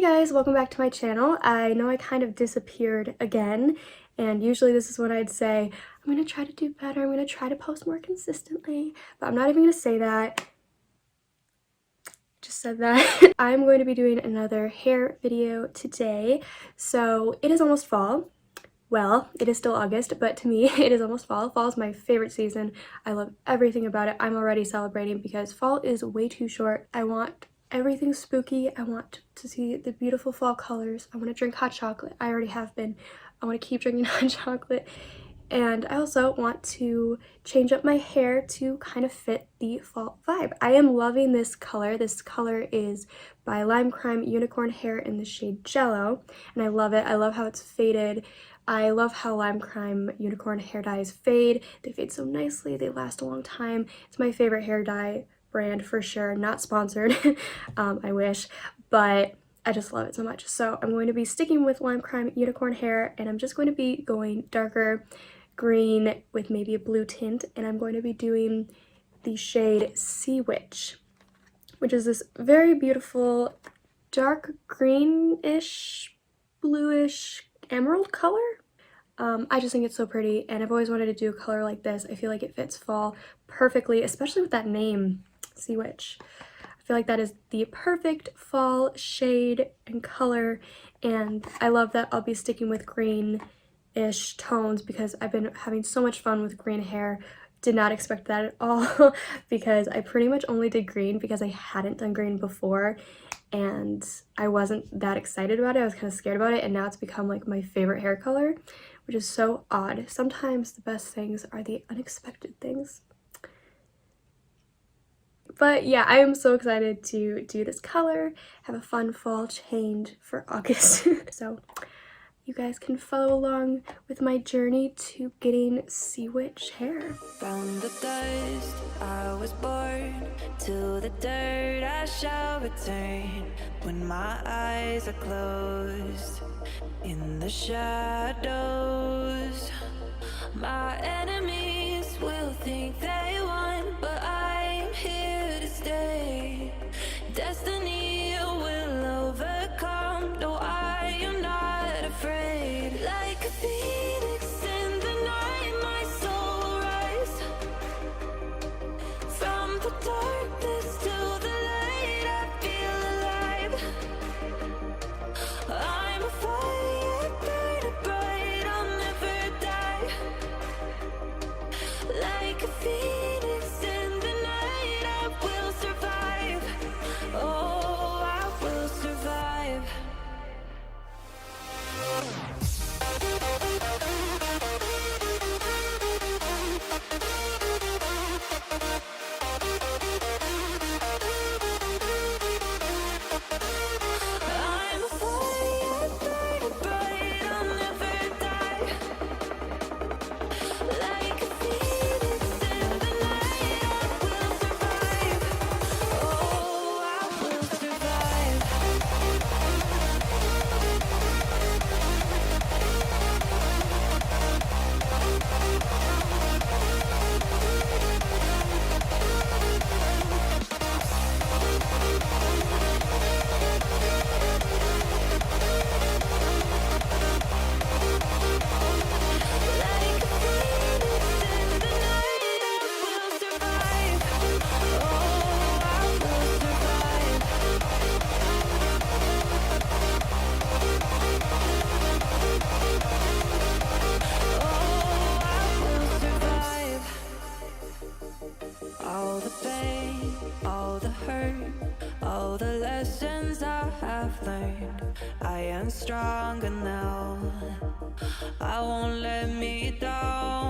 Hey guys, welcome back to my channel. I know I kind of disappeared again, and usually this is when I'd say, I'm gonna try to do better, I'm gonna try to post more consistently, but I'm not even gonna say that. Just said that. I'm going to be doing another hair video today. So it is almost fall. Well, it is still August, but to me, it is almost fall. Fall is my favorite season. I love everything about it. I'm already celebrating because fall is way too short. I want everything spooky. I want to see the beautiful fall colors. I want to drink hot chocolate. I already have been. I want to keep drinking hot chocolate. And I also want to change up my hair to kind of fit the fall vibe. I am loving this color. This color is by Lime Crime Unicorn Hair in the shade Jello, and I love it. I love how it's faded. I love how Lime Crime Unicorn hair dyes fade. They fade so nicely. They last a long time. It's my favorite hair dye brand for sure. Not sponsored. I wish, but I just love it so much. So I'm going to be sticking with Lime Crime Unicorn hair, and I'm just going to be going darker green with maybe a blue tint, and I'm going to be doing the shade Sea Witch, which is this very beautiful dark greenish, bluish emerald color. I just think it's so pretty, and I've always wanted to do a color like this. I feel like it fits fall perfectly, especially with that name, Sea Witch. I feel like that is the perfect fall shade and color, and I love that I'll be sticking with green-ish tones because I've been having so much fun with green hair. Did not expect that at all because I pretty much only did green because I hadn't done green before, and I wasn't that excited about it. I was kind of scared about it, and now it's become like my favorite hair color, which is so odd. Sometimes the best things are the unexpected things. But yeah, I am so excited to do this color, have a fun fall change for August. So you guys can follow along with my journey to getting Sea Witch hair. From the dust I was born, to the dirt I shall return. When my eyes are closed, in the shadows, my enemies will think they won, but I'm here to stay. Destiny will overcome, no, I am not afraid. Like a phoenix in the night, my soul will rise. From the darkness to the light, I feel alive. I'm a fire, burning bright, I'll never die. Like a phoenix in the night, I will survive. Oh, I will survive. I'm a fire, burning bright, I'll never die. Like a phoenix in the night, I will survive. Oh, I will survive. Like a phoenix in the night, I will survive. Oh, I will survive. Oh, I will survive. All the pain, all the hurt, all the lessons I have learned, I am stronger now. I won't let me down.